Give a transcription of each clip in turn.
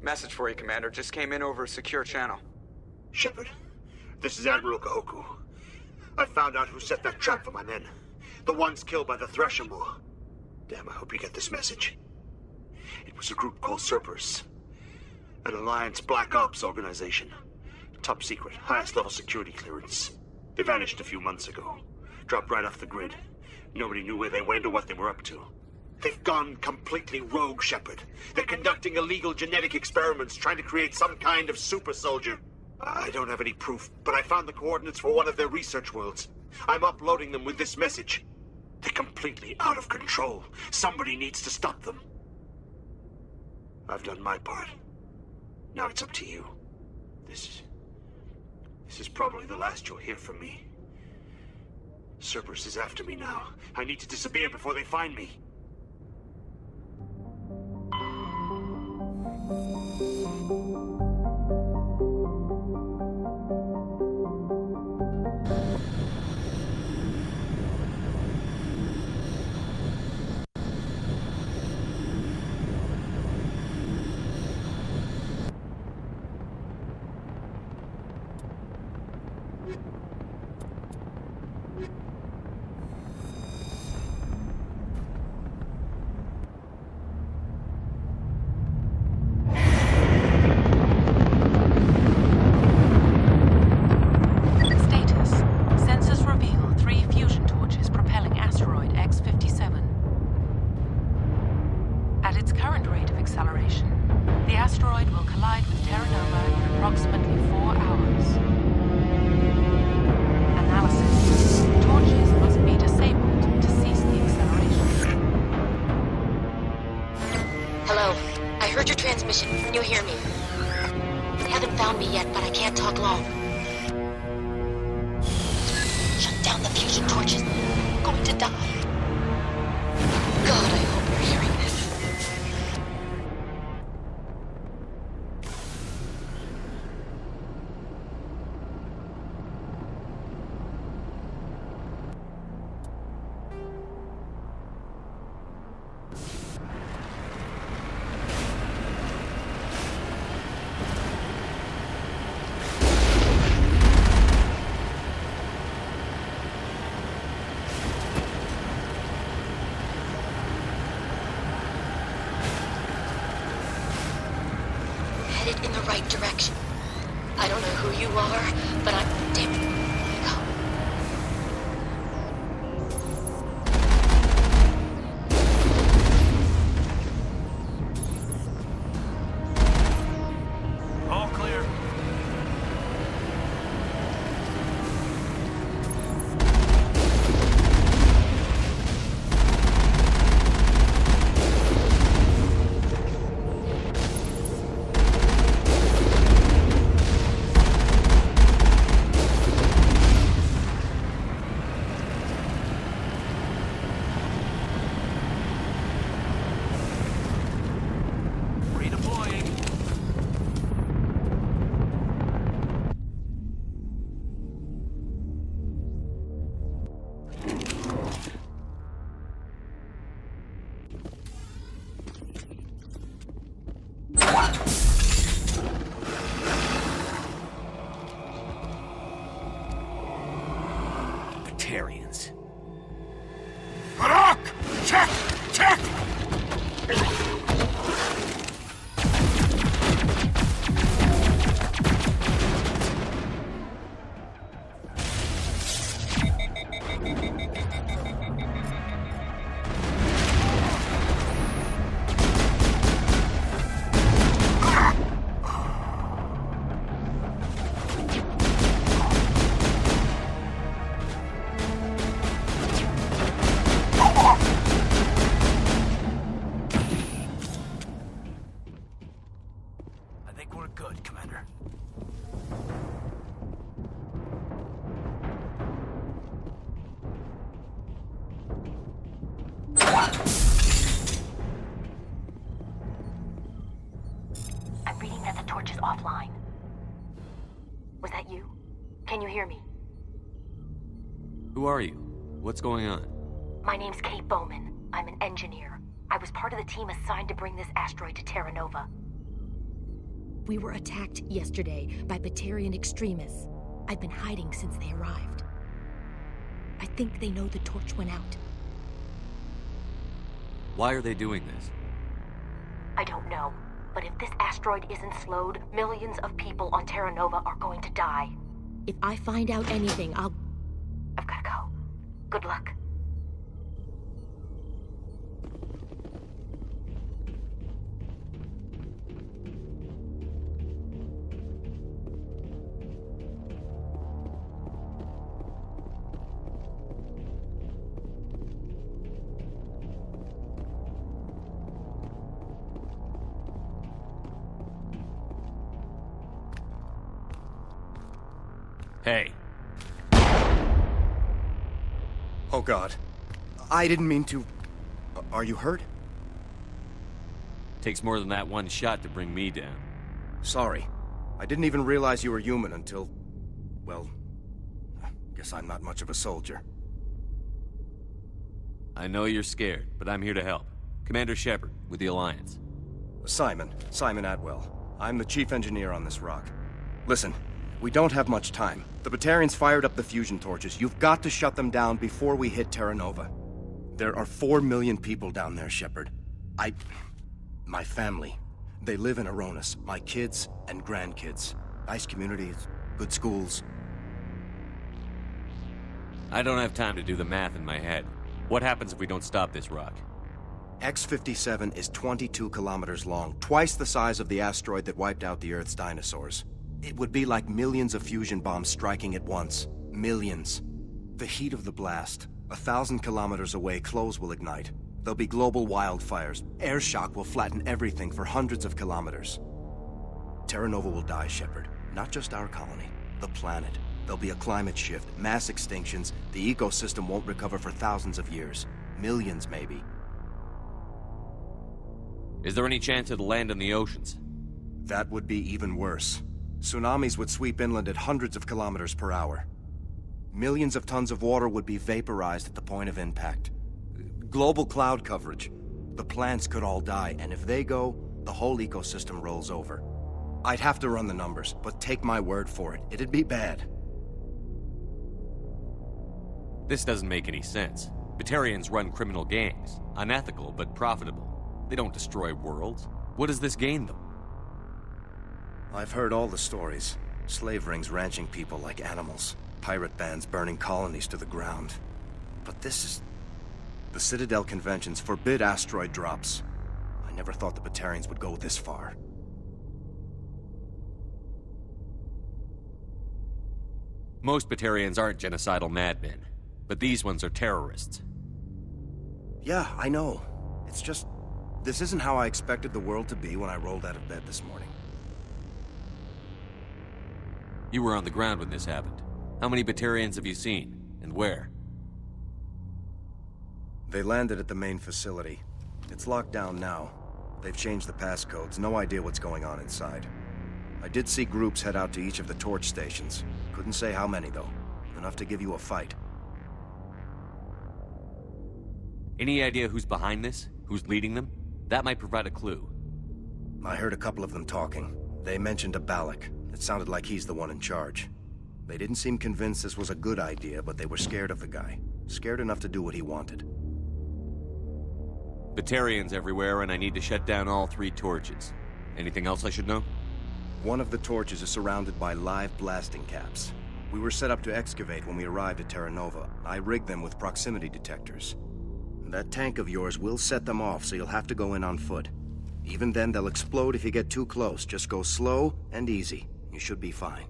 Message for you, Commander. Just came in over a secure channel. Shepard, this is Admiral Kahoku. I found out who set that trap for my men. The ones killed by the Thresher Maw. Damn, I hope you get this message. It was a group called Cerberus. An Alliance Black Ops organization. Top secret, highest level security clearance. They vanished a few months ago. Dropped right off the grid. Nobody knew where they went or what they were up to. They've gone completely rogue, Shepard. They're conducting illegal genetic experiments, trying to create some kind of super soldier. I don't have any proof, but I found the coordinates for one of their research worlds. I'm uploading them with this message. They're completely out of control. Somebody needs to stop them. I've done my part. Now it's up to you. This is probably the last you'll hear from me. Cerberus is after me now. I need to disappear before they find me. In the right direction. I don't know who you are, but I'm damn. Batarians. Harak! Check! Check! torch is offline. Was that you? Can you hear me? Who are you? What's going on? My name's Kate Bowman. I'm an engineer. I was part of the team assigned to bring this asteroid to Terra Nova. We were attacked yesterday by Batarian extremists. I've been hiding since they arrived. I think they know the torch went out. Why are they doing this? I don't know. But if this asteroid isn't slowed, millions of people on Terra Nova are going to die. If I find out anything, I've gotta go. Good luck. Hey. Oh God. I didn't mean to... Are you hurt? Takes more than that one shot to bring me down. Sorry. I didn't even realize you were human until... Well... Guess I'm not much of a soldier. I know you're scared, but I'm here to help. Commander Shepard, with the Alliance. Simon Atwell. I'm the chief engineer on this rock. Listen, we don't have much time. The Batarians fired up the fusion torches. You've got to shut them down before we hit Terra Nova. There are 4 million people down there, Shepard. My family. They live in Aronis. My kids and grandkids. Nice communities, good schools. I don't have time to do the math in my head. What happens if we don't stop this rock? X-57 is 22 kilometers long, twice the size of the asteroid that wiped out the Earth's dinosaurs. It would be like millions of fusion bombs striking at once. Millions. The heat of the blast. 1,000 kilometers away, clothes will ignite. There'll be global wildfires. Air shock will flatten everything for hundreds of kilometers. Terra Nova will die, Shepard. Not just our colony. The planet. There'll be a climate shift, mass extinctions. The ecosystem won't recover for thousands of years. Millions, maybe. Is there any chance it'll land in the oceans? That would be even worse. Tsunamis would sweep inland at hundreds of kilometers per hour. Millions of tons of water would be vaporized at the point of impact. Global cloud coverage. The plants could all die, and if they go, the whole ecosystem rolls over. I'd have to run the numbers, but take my word for it, it'd be bad. This doesn't make any sense. Batarians run criminal gangs. Unethical, but profitable. They don't destroy worlds. What does this gain them? I've heard all the stories. Slave rings ranching people like animals. Pirate bands burning colonies to the ground. But this is... The Citadel Conventions forbid asteroid drops. I never thought the Batarians would go this far. Most Batarians aren't genocidal madmen, but these ones are terrorists. Yeah, I know. It's just... This isn't how I expected the world to be when I rolled out of bed this morning. You were on the ground when this happened. How many Batarians have you seen, and where? They landed at the main facility. It's locked down now. They've changed the passcodes, no idea what's going on inside. I did see groups head out to each of the torch stations. Couldn't say how many, though. Enough to give you a fight. Any idea who's behind this? Who's leading them? That might provide a clue. I heard a couple of them talking. They mentioned a Balak. It sounded like he's the one in charge. They didn't seem convinced this was a good idea, but they were scared of the guy. Scared enough to do what he wanted. Batarians everywhere, and I need to shut down all 3 torches. Anything else I should know? One of the torches is surrounded by live blasting caps. We were set up to excavate when we arrived at Terra Nova. I rigged them with proximity detectors. That tank of yours will set them off, so you'll have to go in on foot. Even then, they'll explode if you get too close. Just go slow and easy. You should be fine.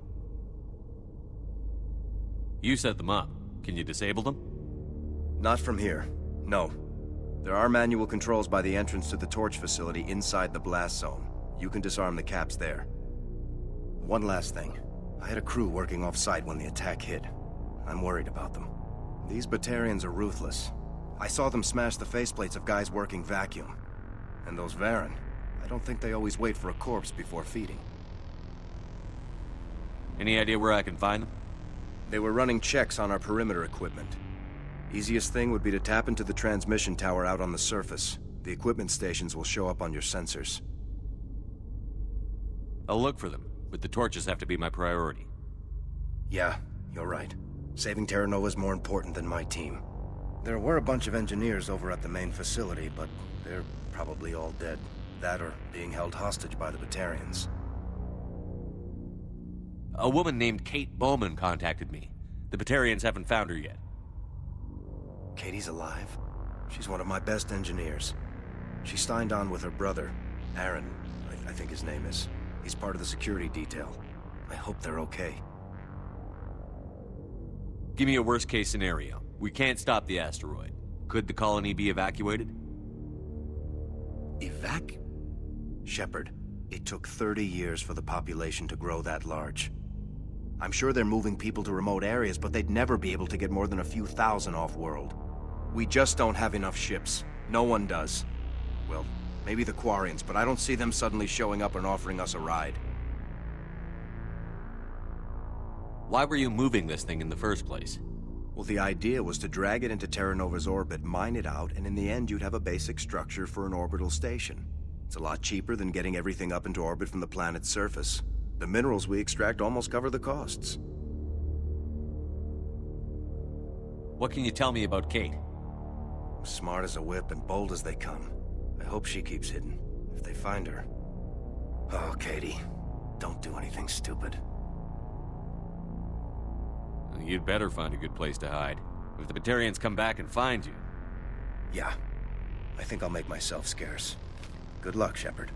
You set them up. Can you disable them? Not from here. No. There are manual controls by the entrance to the torch facility inside the blast zone. You can disarm the caps there. One last thing. I had a crew working off-site when the attack hit. I'm worried about them. These Batarians are ruthless. I saw them smash the faceplates of guys working vacuum. And those Varren, I don't think they always wait for a corpse before feeding. Any idea where I can find them? They were running checks on our perimeter equipment. Easiest thing would be to tap into the transmission tower out on the surface. The equipment stations will show up on your sensors. I'll look for them, but the torches have to be my priority. Yeah, you're right. Saving Terra Nova is more important than my team. There were a bunch of engineers over at the main facility, but they're probably all dead. That or being held hostage by the Batarians. A woman named Kate Bowman contacted me. The Batarians haven't found her yet. Katie's alive? She's one of my best engineers. She signed on with her brother, Aaron, I think his name is. He's part of the security detail. I hope they're okay. Give me a worst-case scenario. We can't stop the asteroid. Could the colony be evacuated? Shepard, it took 30 years for the population to grow that large. I'm sure they're moving people to remote areas, but they'd never be able to get more than a few thousand off-world. We just don't have enough ships. No one does. Well, maybe the Quarians, but I don't see them suddenly showing up and offering us a ride. Why were you moving this thing in the first place? Well, the idea was to drag it into Terra Nova's orbit, mine it out, and in the end you'd have a basic structure for an orbital station. It's a lot cheaper than getting everything up into orbit from the planet's surface. The minerals we extract almost cover the costs. What can you tell me about Kate? Smart as a whip and bold as they come. I hope she keeps hidden, if they find her. Oh, Katie, don't do anything stupid. You'd better find a good place to hide. If the Batarians come back and find you... Yeah, I think I'll make myself scarce. Good luck, Shepard.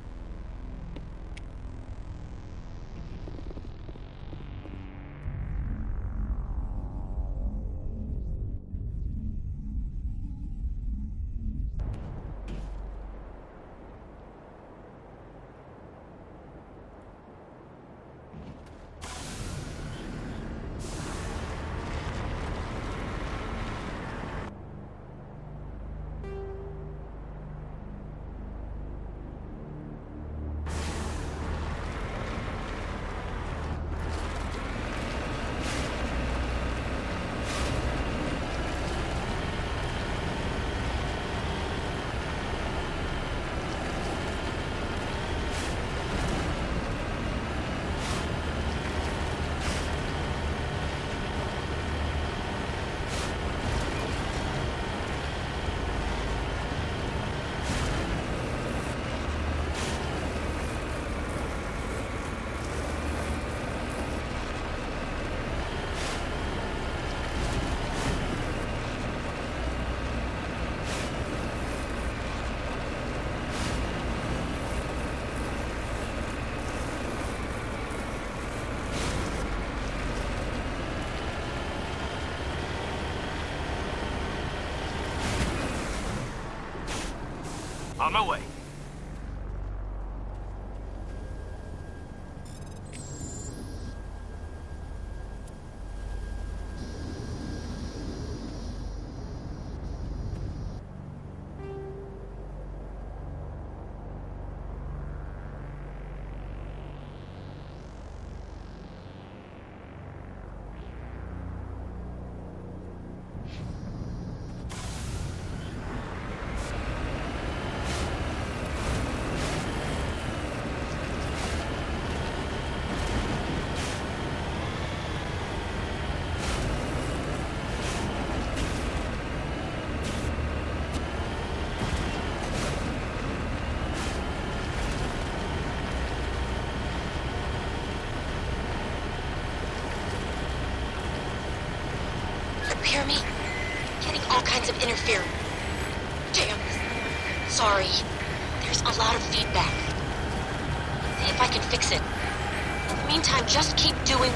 On my way. Hear me? Getting all kinds of interference. Damn. Sorry. There's a lot of feedback. See if I can fix it. In the meantime, just keep doing...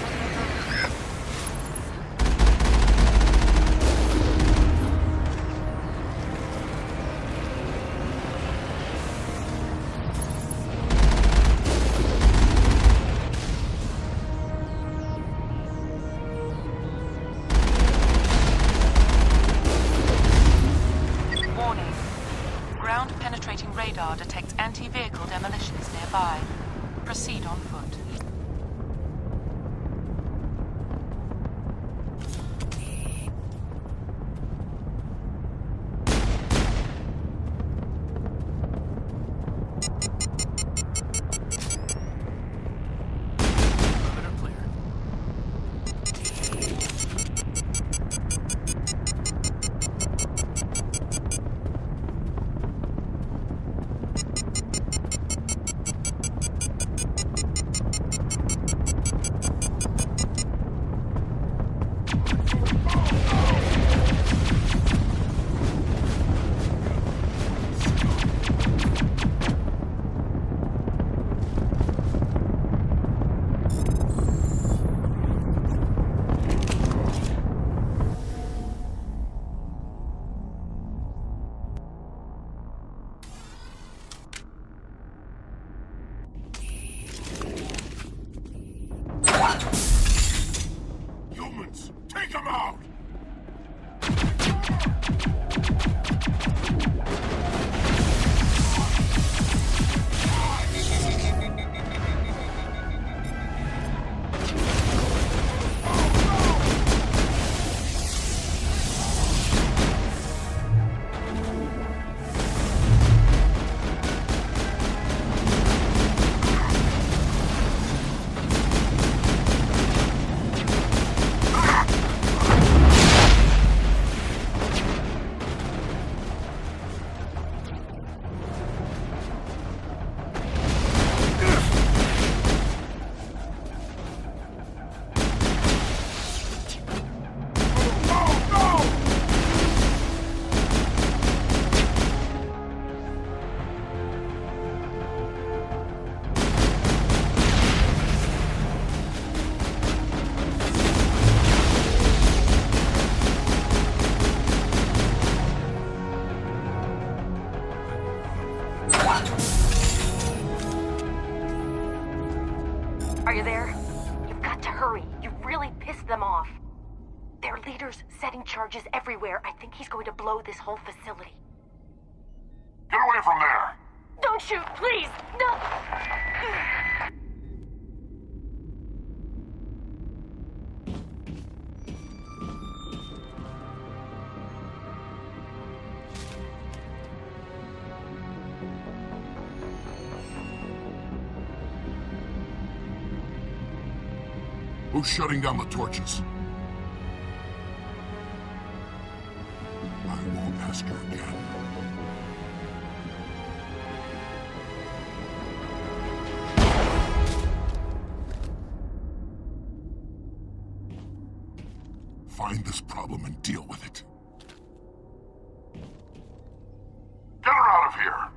Ground-penetrating radar detects anti-vehicle demolitions nearby. Proceed on foot. Are you there? You've got to hurry. You've really pissed them off. Their leader's setting charges everywhere. I think he's going to blow this whole facility. Get away from there! Don't shoot, please! No! Who's shutting down the torches? I won't ask you again. Find this problem and deal with it. Get her out of here!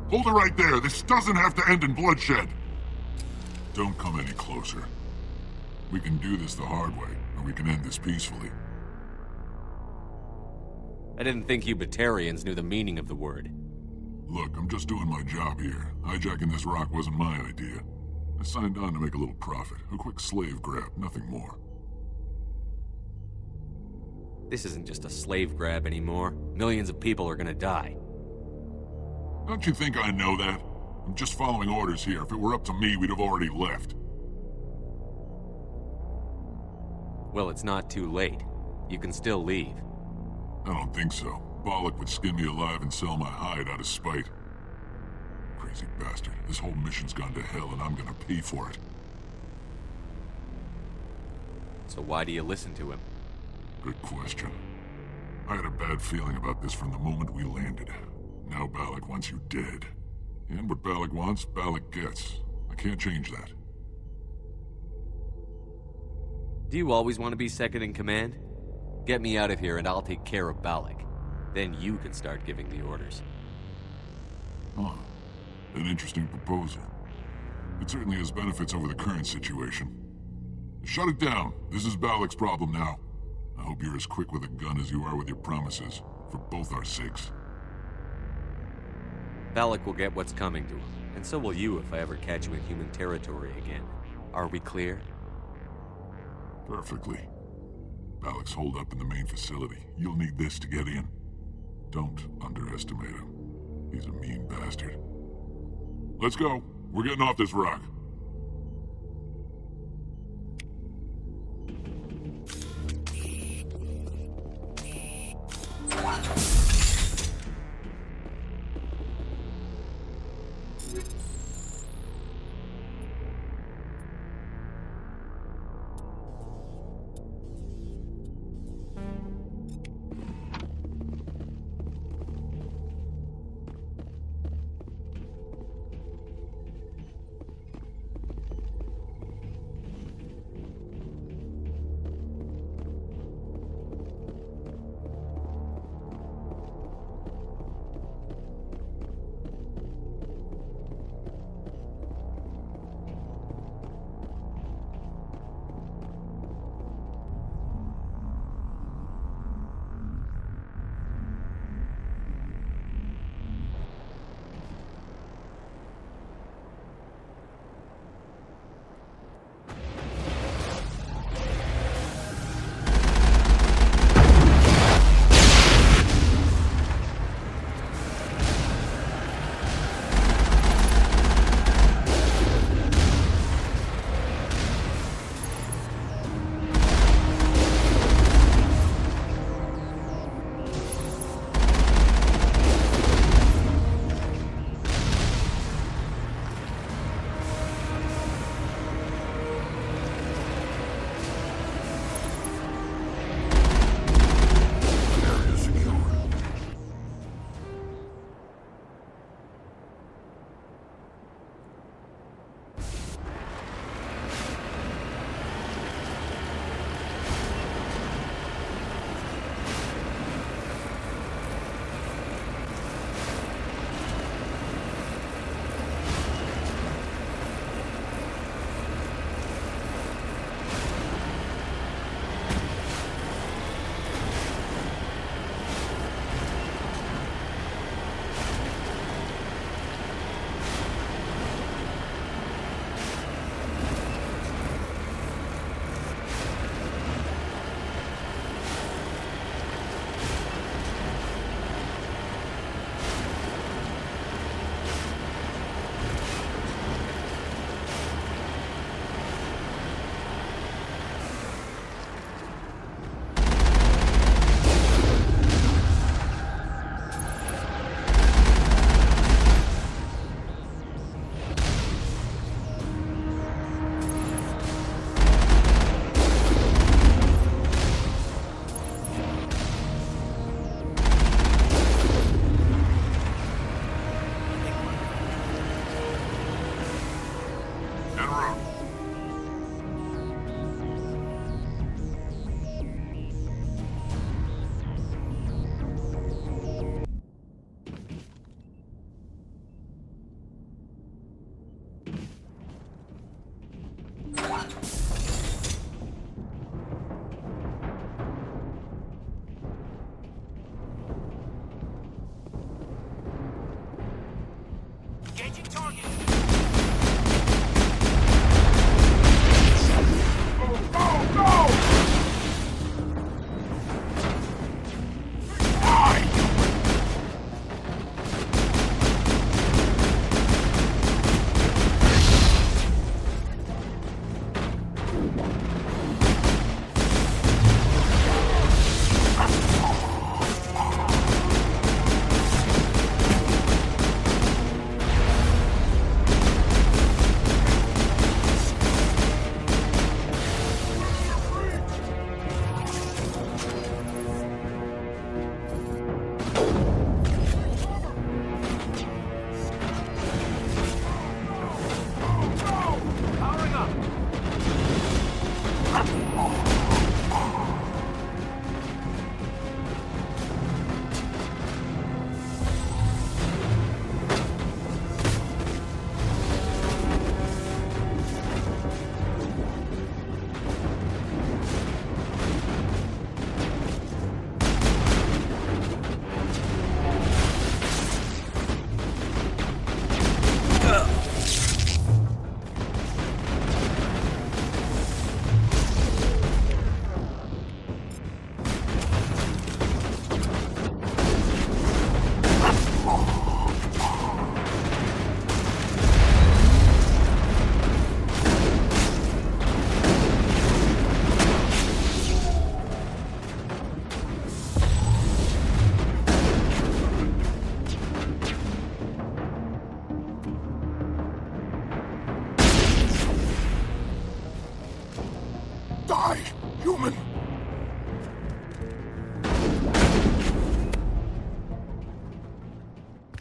Hold it right there. This doesn't have to end in bloodshed. Don't come any closer. We can do this the hard way, or we can end this peacefully. I didn't think you Batarians knew the meaning of the word. Look, I'm just doing my job here. Hijacking this rock wasn't my idea. I signed on to make a little profit. A quick slave grab, nothing more. This isn't just a slave grab anymore. Millions of people are gonna die. Don't you think I know that? I'm just following orders here. If it were up to me, we'd have already left. Well, it's not too late. You can still leave. I don't think so. Balak would skin me alive and sell my hide out of spite. Crazy bastard. This whole mission's gone to hell and I'm gonna pay for it. So why do you listen to him? Good question. I had a bad feeling about this from the moment we landed. Now Balak wants you dead. And what Balak wants, Balak gets. I can't change that. Do you always want to be second in command? Get me out of here and I'll take care of Balak. Then you can start giving the orders. Huh. An interesting proposal. It certainly has benefits over the current situation. Shut it down. This is Balak's problem now. I hope you're as quick with a gun as you are with your promises, for both our sakes. Balak will get what's coming to him, and so will you if I ever catch you in human territory again. Are we clear? Perfectly. Balak's holed up in the main facility. You'll need this to get in. Don't underestimate him. He's a mean bastard. Let's go. We're getting off this rock.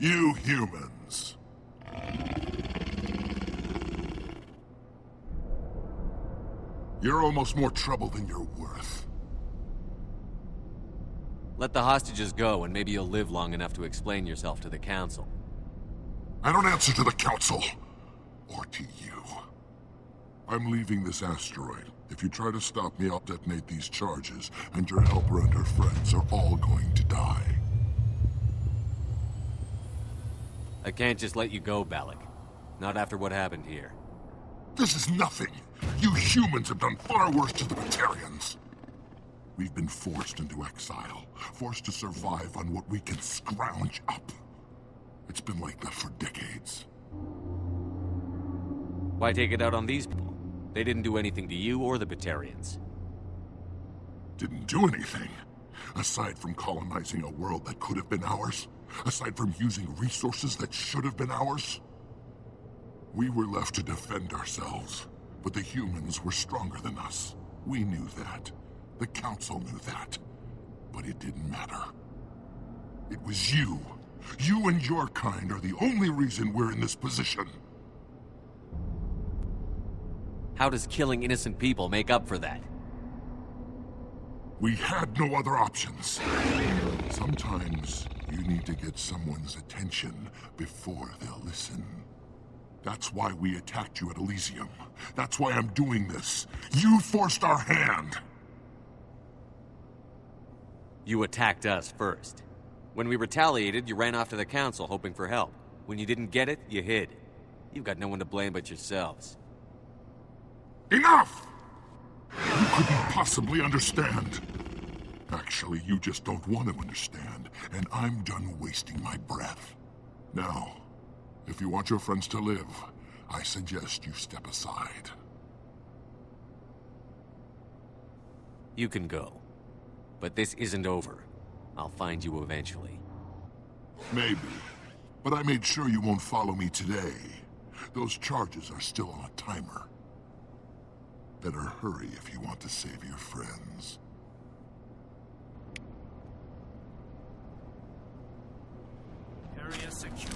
You humans. You're almost more trouble than you're worth. Let the hostages go, and maybe you'll live long enough to explain yourself to the Council. I don't answer to the Council. Or to you. I'm leaving this asteroid. If you try to stop me, I'll detonate these charges, and your helper and her friends are all going to die. I can't just let you go, Balak. Not after what happened here. This is nothing. You humans have done far worse to the Batarians. We've been forced into exile, forced to survive on what we can scrounge up. It's been like that for decades. Why take it out on these people? They didn't do anything to you or the Batarians. Didn't do anything. Aside from colonizing a world that could have been ours. Aside from using resources that should have been ours. We were left to defend ourselves. But the humans were stronger than us. We knew that. The Council knew that. But it didn't matter. It was you. You and your kind are the only reason we're in this position. How does killing innocent people make up for that? We had no other options. Sometimes you need to get someone's attention before they'll listen. That's why we attacked you at Elysium. That's why I'm doing this. You forced our hand. You attacked us first. When we retaliated, you ran off to the Council hoping for help. When you didn't get it, you hid. You've got no one to blame but yourselves. Enough! You couldn't possibly understand. Actually, you just don't want to understand, and I'm done wasting my breath. Now, if you want your friends to live, I suggest you step aside. You can go. But this isn't over. I'll find you eventually. Maybe. But I made sure you won't follow me today. Those charges are still on a timer. Better hurry if you want to save your friends. Area secure.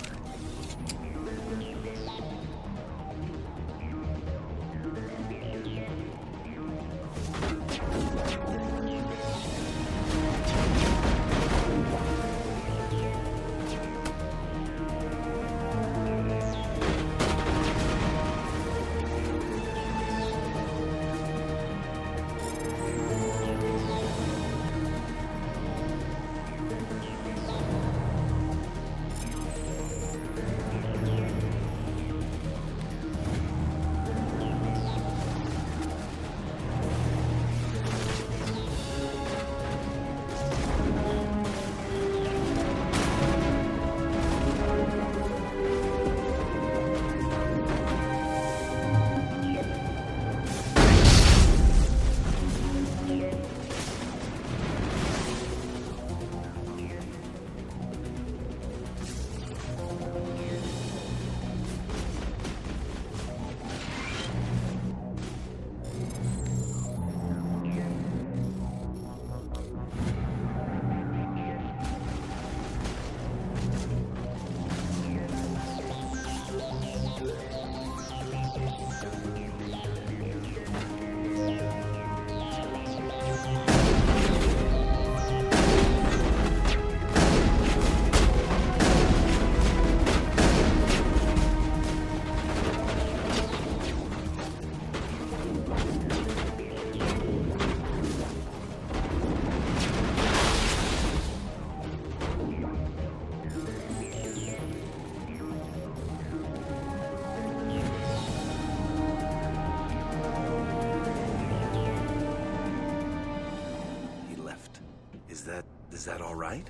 Is that all right?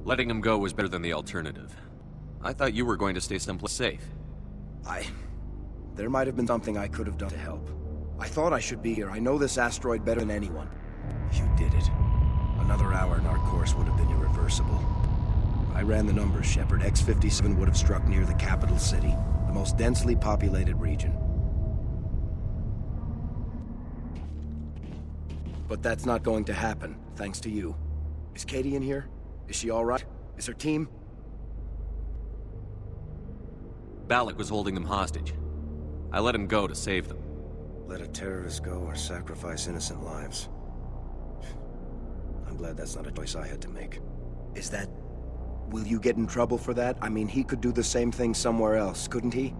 Letting him go was better than the alternative. I thought you were going to stay someplace safe. There might have been something I could have done to help. I thought I should be here. I know this asteroid better than anyone. You did it. Another hour and our course would have been irreversible. I ran the numbers, Shepard. X-57 would have struck near the capital city, the most densely populated region. But that's not going to happen, thanks to you. Is Katie in here? Is she all right? Is her team? Balak was holding them hostage. I let him go to save them. Let a terrorist go or sacrifice innocent lives. I'm glad that's not a choice I had to make. Is that... Will you get in trouble for that? I mean, he could do the same thing somewhere else, couldn't he?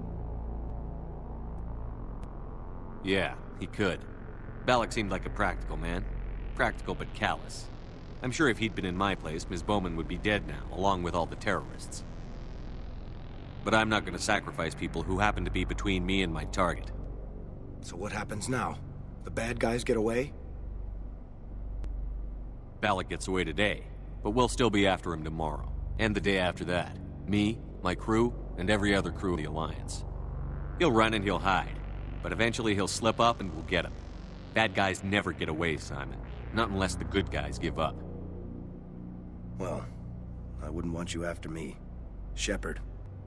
Yeah, he could. Balak seemed like a practical man. Practical but callous. I'm sure if he'd been in my place, Ms. Bowman would be dead now, along with all the terrorists. But I'm not going to sacrifice people who happen to be between me and my target. So what happens now? The bad guys get away? Balak gets away today, but we'll still be after him tomorrow. And the day after that. Me, my crew, and every other crew in the Alliance. He'll run and he'll hide, but eventually he'll slip up and we'll get him. Bad guys never get away, Simon. Not unless the good guys give up. Well, I wouldn't want you after me. Shepard,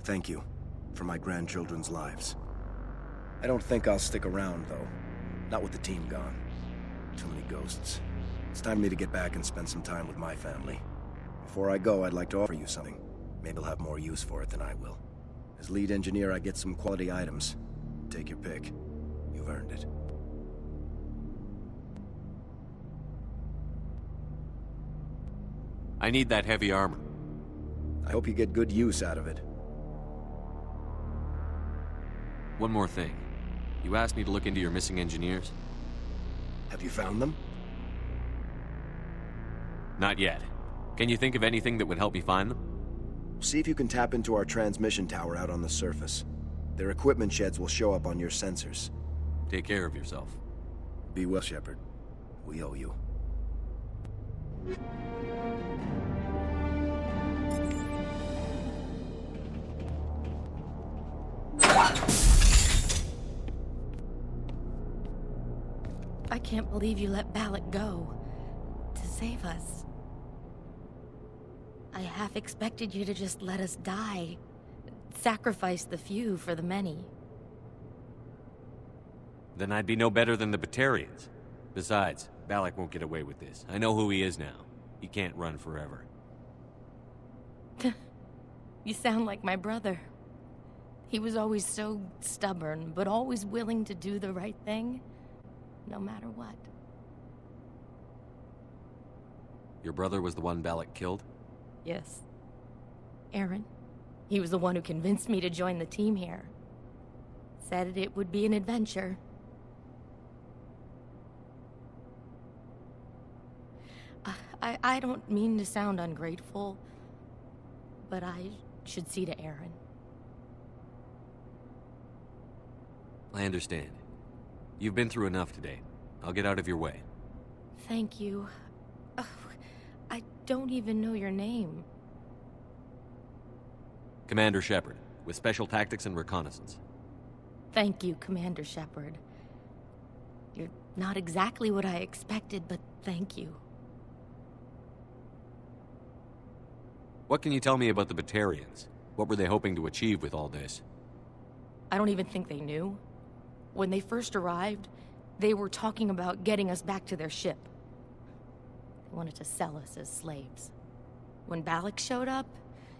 thank you for my grandchildren's lives. I don't think I'll stick around, though. Not with the team gone. Too many ghosts. It's time for me to get back and spend some time with my family. Before I go, I'd like to offer you something. Maybe I'll have more use for it than I will. As lead engineer, I get some quality items. Take your pick. You've earned it. I need that heavy armor. I hope you get good use out of it. One more thing. You asked me to look into your missing engineers? Have you found them? Not yet. Can you think of anything that would help me find them? See if you can tap into our transmission tower out on the surface. Their equipment sheds will show up on your sensors. Take care of yourself. Be well, Shepard. We owe you. I can't believe you let Balak go. To save us. I half expected you to just let us die. Sacrifice the few for the many. Then I'd be no better than the Batarians. Besides, Balak won't get away with this. I know who he is now. He can't run forever. You sound like my brother. He was always so stubborn, but always willing to do the right thing, no matter what. Your brother was the one Balak killed? Yes. Aaron. He was the one who convinced me to join the team here. Said it would be an adventure. I don't mean to sound ungrateful, but I should see to Aaron. I understand. You've been through enough today. I'll get out of your way. Thank you. I don't even know your name. Commander Shepard, with Special Tactics and Reconnaissance. Thank you, Commander Shepard. You're not exactly what I expected, but thank you. What can you tell me about the Batarians? What were they hoping to achieve with all this? I don't even think they knew. When they first arrived, they were talking about getting us back to their ship. They wanted to sell us as slaves. When Balak showed up,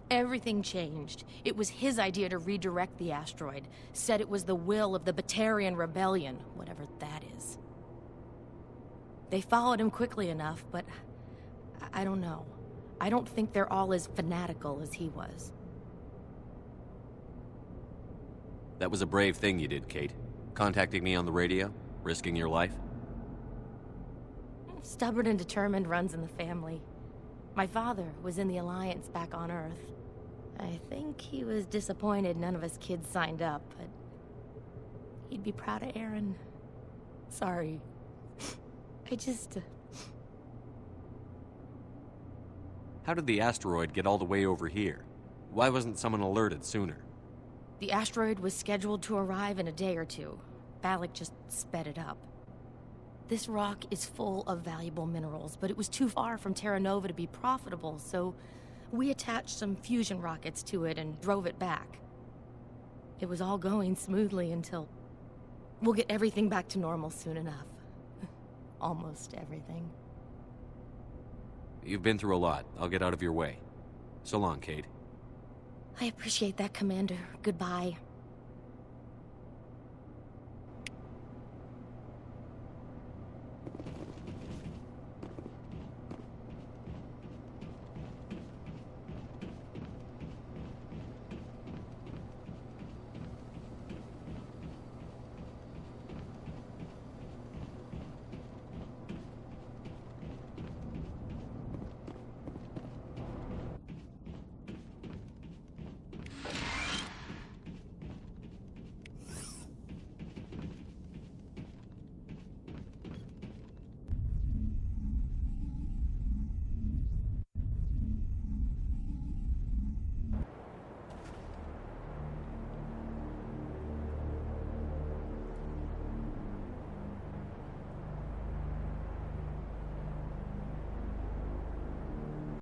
everything changed. It was his idea to redirect the asteroid. Said it was the will of the Batarian Rebellion, whatever that is. They followed him quickly enough, but I don't know. I don't think they're all as fanatical as he was. That was a brave thing you did, Kate. Contacting me on the radio, risking your life. Stubborn and determined runs in the family. My father was in the Alliance back on Earth. I think he was disappointed none of us kids signed up, but he'd be proud of Aaron. Sorry. I just... How did the asteroid get all the way over here? Why wasn't someone alerted sooner? The asteroid was scheduled to arrive in a day or two. Balak just sped it up. This rock is full of valuable minerals, but it was too far from Terra Nova to be profitable, so we attached some fusion rockets to it and drove it back. It was all going smoothly until... We'll get everything back to normal soon enough. Almost everything. You've been through a lot. I'll get out of your way. So long, Kate. I appreciate that, Commander. Goodbye.